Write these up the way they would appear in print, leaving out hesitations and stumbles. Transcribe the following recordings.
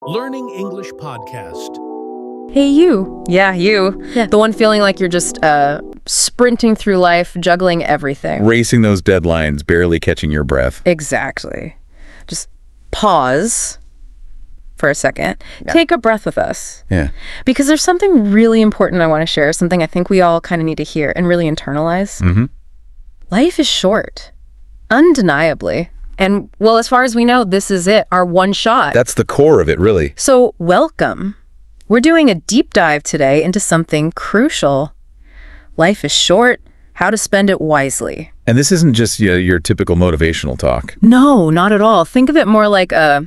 Learning English podcast. Hey, you. Yeah, you. Yeah. The one feeling like you're just sprinting through life, juggling everything. Racing those deadlines, barely catching your breath. Exactly. Just pause for a second. Yeah. Take a breath with us. Yeah. Because there's something really important I want to share, something I think we all kind of need to hear and really internalize. Mm-hmm. Life is short. Undeniably. And, well, as far as we know, this is it, our one shot. That's the core of it, really. So, welcome. We're doing a deep dive today into something crucial. Life is short, how to spend it wisely. And this isn't just your typical motivational talk. No, not at all. Think of it more like a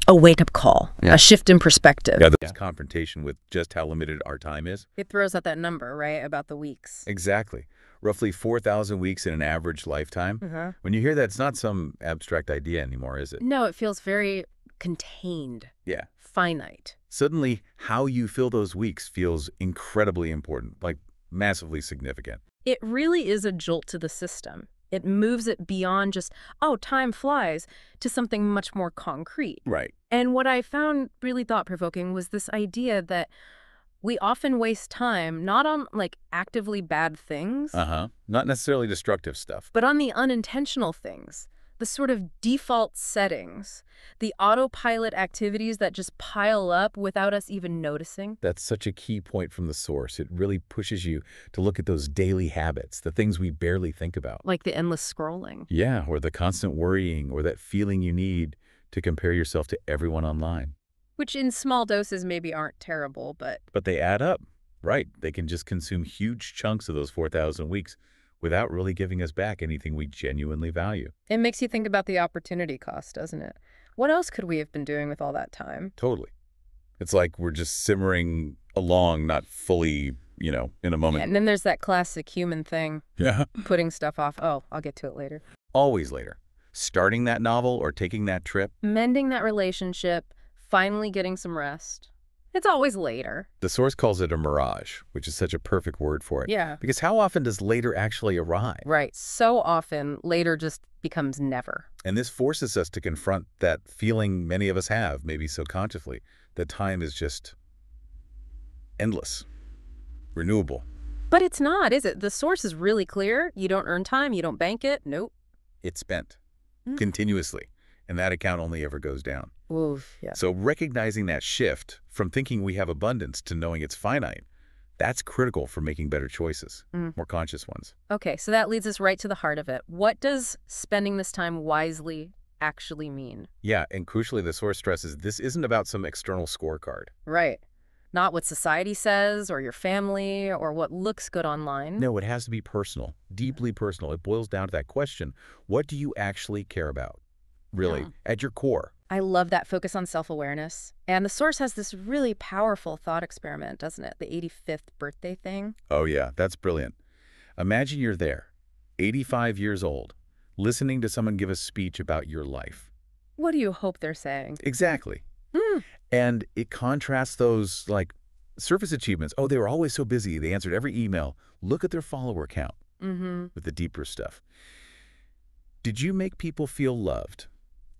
wake-up call, a shift in perspective. Yeah, this confrontation with just how limited our time is. It throws out that number, right, about the weeks. Exactly. Roughly 4,000 weeks in an average lifetime. Uh-huh. When you hear that, it's not some abstract idea anymore, is it? No, it feels very contained. Yeah. Finite. Suddenly, how you fill those weeks feels incredibly important, like massively significant. It really is a jolt to the system. It moves it beyond just, oh, time flies, to something much more concrete. Right. And what I found really thought-provoking was this idea that we often waste time not on, like, actively bad things. Uh-huh. Not necessarily destructive stuff. But on the unintentional things, the sort of default settings, the autopilot activities that just pile up without us even noticing. That's such a key point from the source. It really pushes you to look at those daily habits, the things we barely think about. Like the endless scrolling. Yeah, or the constant worrying, or that feeling you need to compare yourself to everyone online. Which in small doses maybe aren't terrible, but they add up, right? They can just consume huge chunks of those 4,000 weeks without really giving us back anything we genuinely value. it makes you think about the opportunity cost, doesn't it? What else could we have been doing with all that time? Totally. It's like we're just simmering along, not fully, in a moment. And then there's that classic human thing, Yeah. putting stuff off. Oh, I'll get to it later. Always later. Starting that novel or taking that trip. Mending that relationship, finally getting some rest. It's always later. The source calls it a mirage, which is such a perfect word for it. Yeah. Because how often does later actually arrive? Right. So often, later just becomes never. And this forces us to confront that feeling many of us have, maybe subconsciously, that time is just endless, renewable. But it's not, is it? The source is really clear. You don't earn time. You don't bank it. Nope. It's spent continuously, and that account only ever goes down. Oof, yeah. So recognizing that shift from thinking we have abundance to knowing it's finite, that's critical for making better choices, more conscious ones. Okay, so that leads us right to the heart of it. What does spending this time wisely actually mean? Yeah, and crucially, the source stresses this isn't about some external scorecard. Right. Not what society says or your family or what looks good online. No, it has to be personal, deeply personal. It boils down to that question, what do you actually care about? Really, at your core. I love that focus on self-awareness. And the source has this really powerful thought experiment, doesn't it? The 85th birthday thing. Oh yeah, that's brilliant. Imagine you're there, 85 years old, listening to someone give a speech about your life. What do you hope they're saying? Exactly. And it contrasts those, like, surface achievements. Oh, they were always so busy. They answered every email. Look at their follower count with the deeper stuff. Did you make people feel loved?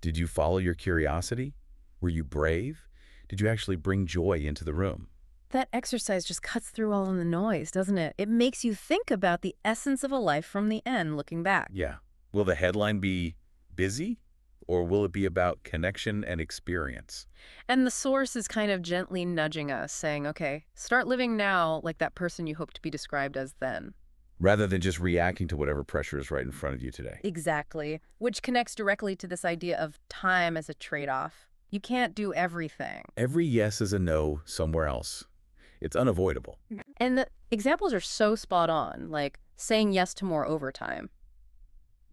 Did you follow your curiosity? Were you brave? Did you actually bring joy into the room? That exercise just cuts through all of the noise, doesn't it? It makes you think about the essence of a life from the end, looking back. Yeah. Will the headline be busy? Or will it be about connection and experience? And the source is kind of gently nudging us, saying, okay, start living now like that person you hope to be described as then. Rather than just reacting to whatever pressure is right in front of you today. Exactly. Which connects directly to this idea of time as a trade-off. You can't do everything. Every yes is a no somewhere else. It's unavoidable. And the examples are so spot on, like saying yes to more overtime.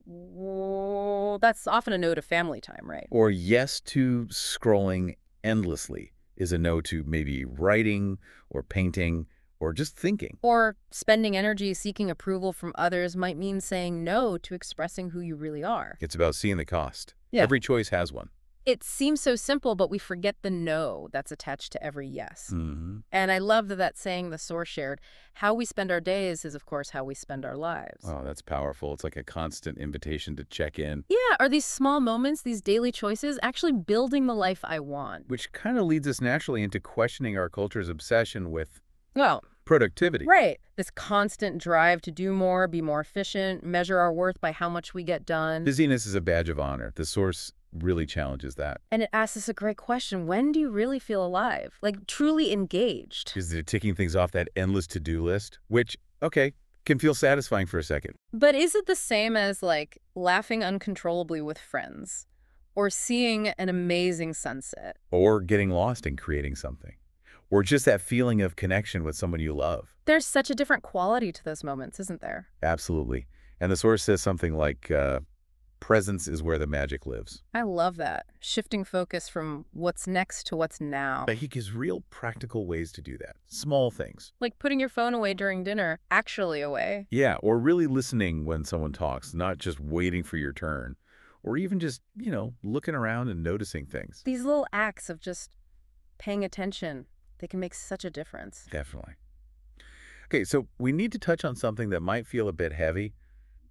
Well, that's often a no to family time, right? Or yes to scrolling endlessly is a no to maybe writing or painting or just thinking. Or spending energy seeking approval from others might mean saying no to expressing who you really are. It's about seeing the cost. Yeah. Every choice has one. It seems so simple, but we forget the no that's attached to every yes. Mm-hmm. And I love that saying the source shared, how we spend our days is, of course, how we spend our lives. Oh, that's powerful. It's like a constant invitation to check in. Yeah, are these small moments, these daily choices, actually building the life I want? Which kind of leads us naturally into questioning our culture's obsession with Well, productivity. right. This constant drive to do more, be more efficient, measure our worth by how much we get done. Busyness is a badge of honor. The source really challenges that. And it asks us a great question. When do you really feel alive? Like, truly engaged? Because they're ticking things off that endless to-do list, which, okay, can feel satisfying for a second. But is it the same as, like, laughing uncontrollably with friends? Or seeing an amazing sunset? Or getting lost in creating something. Or just that feeling of connection with someone you love. There's such a different quality to those moments, isn't there? Absolutely. And the source says something like, presence is where the magic lives. I love that. Shifting focus from what's next to what's now. But he gives real practical ways to do that. Small things. Like putting your phone away during dinner, actually away. Yeah, or really listening when someone talks, not just waiting for your turn. Or even just, looking around and noticing things. These little acts of just paying attention, they can make such a difference. Definitely. Okay, so we need to touch on something that might feel a bit heavy,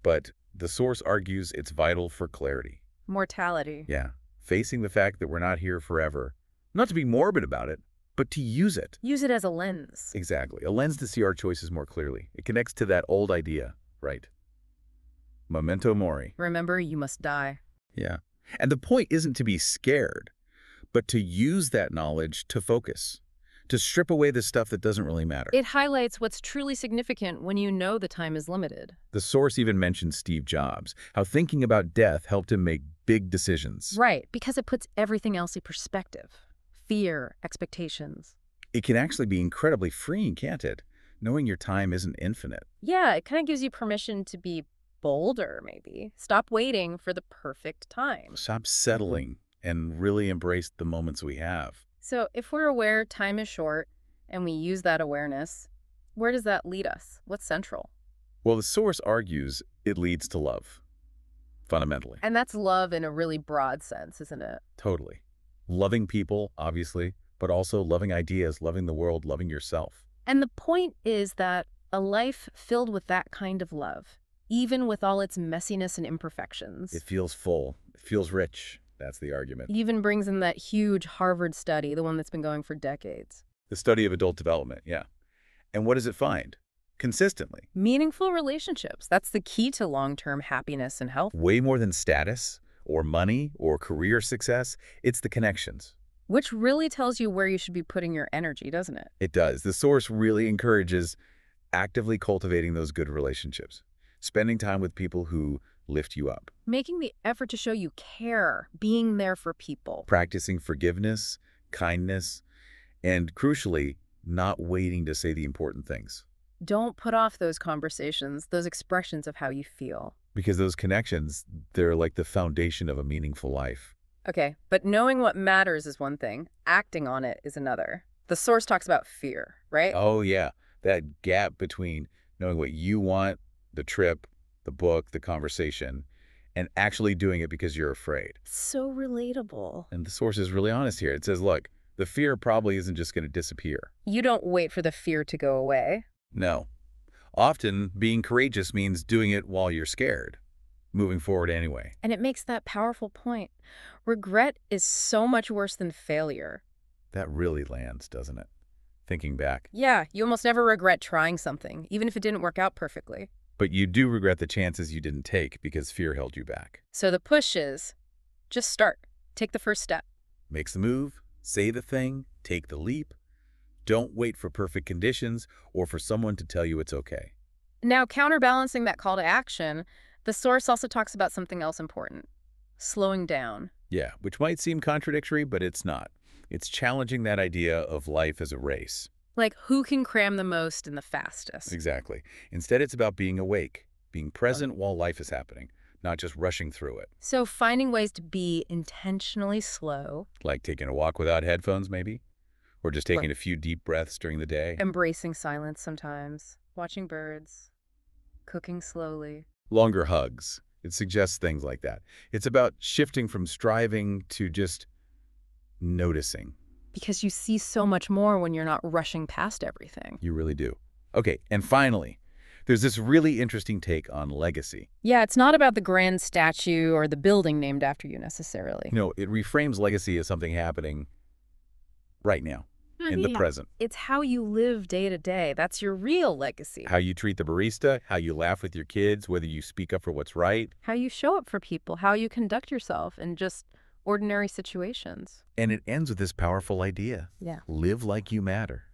but the source argues it's vital for clarity. Mortality. Yeah, facing the fact that we're not here forever. Not to be morbid about it, but to use it. Use it as a lens. Exactly, a lens to see our choices more clearly. It connects to that old idea, right? Memento mori. Remember, you must die. Yeah, and the point isn't to be scared, but to use that knowledge to focus. To strip away the stuff that doesn't really matter. It highlights what's truly significant when you know the time is limited. The source even mentions Steve Jobs, how thinking about death helped him make big decisions. Right, because it puts everything else in perspective. Fear, expectations. It can actually be incredibly freeing, can't it? Knowing your time isn't infinite. Yeah, it kind of gives you permission to be bolder, maybe. Stop waiting for the perfect time. Stop settling and really embrace the moments we have. So if we're aware time is short and we use that awareness, where does that lead us? What's central? Well, the source argues it leads to love, fundamentally. And that's love in a really broad sense, isn't it? Totally. Loving people, obviously, but also loving ideas, loving the world, loving yourself. And the point is that a life filled with that kind of love, even with all its messiness and imperfections, It feels full. It feels rich. That's the argument. even brings in that huge Harvard study, the one that's been going for decades. The study of adult development, yeah. And what does it find? Consistently. Meaningful relationships. That's the key to long-term happiness and health. Way more than status or money or career success, it's the connections. Which really tells you where you should be putting your energy, doesn't it? It does. The source really encourages actively cultivating those good relationships, spending time with people who lift you up, Making the effort to show you care, being there for people. practicing forgiveness, kindness, and crucially, not waiting to say the important things. Don't put off those conversations, those expressions of how you feel. Because those connections, they're like the foundation of a meaningful life. Okay, but knowing what matters is one thing. Acting on it is another. The source talks about fear, right? Oh, yeah. That gap between knowing what you want, the trip, the book, the conversation, and actually doing it because you're afraid. So relatable. And the source is really honest here. It says, look, the fear probably isn't just going to disappear. You don't wait for the fear to go away. No. Often, being courageous means doing it while you're scared, moving forward anyway. And it makes that powerful point. Regret is so much worse than failure. That really lands, doesn't it? Thinking back. Yeah, you almost never regret trying something, even if it didn't work out perfectly. But you do regret the chances you didn't take because fear held you back. So the push is, just start. Take the first step. Make the move, say the thing, take the leap. Don't wait for perfect conditions or for someone to tell you it's okay. Now, counterbalancing that call to action, the source also talks about something else important. Slowing down. Yeah, which might seem contradictory, but it's not. It's challenging that idea of life as a race. Like, who can cram the most and the fastest? Exactly. Instead, it's about being awake, being present while life is happening, not just rushing through it. So finding ways to be intentionally slow. Like taking a walk without headphones, maybe? Or just taking Right. a few deep breaths during the day. Embracing silence sometimes. Watching birds. Cooking slowly. Longer hugs. It suggests things like that. It's about shifting from striving to just Noticing. Because you see so much more when you're not rushing past everything. You really do. Okay, and finally, there's this really interesting take on legacy. Yeah, it's not about the grand statue or the building named after you necessarily. It reframes legacy as something happening right now, in the present. It's how you live day to day. That's your real legacy. How you treat the barista, how you laugh with your kids, whether you speak up for what's right. How you show up for people, how you conduct yourself in just ordinary situations. And it ends with this powerful idea. Yeah. Live like you matter.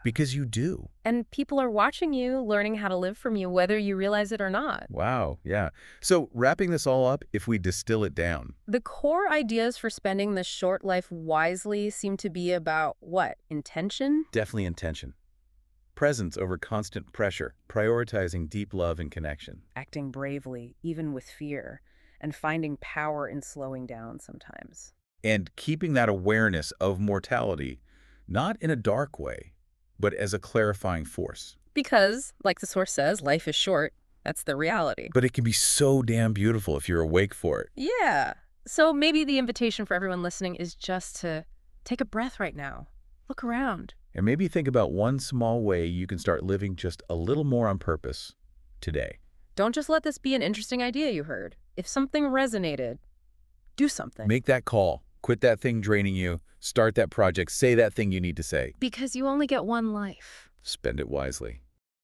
Because you do. And people are watching you, learning how to live from you, whether you realize it or not. Wow, yeah. So wrapping this all up, if we distill it down. The core ideas for spending this short life wisely seem to be about what? Intention? Definitely intention. Presence over constant pressure, prioritizing deep love and connection. Acting bravely, even with fear, and finding power in slowing down sometimes. And keeping that awareness of mortality, not in a dark way, but as a clarifying force. Because, like the source says, life is short. That's the reality. But it can be so damn beautiful if you're awake for it. Yeah. So maybe the invitation for everyone listening is just to take a breath right now. Look around. And maybe think about one small way you can start living just a little more on purpose today. Don't just let this be an interesting idea you heard. If something resonated, do something. Make that call. Quit that thing draining you. Start that project. Say that thing you need to say. Because you only get one life. Spend it wisely.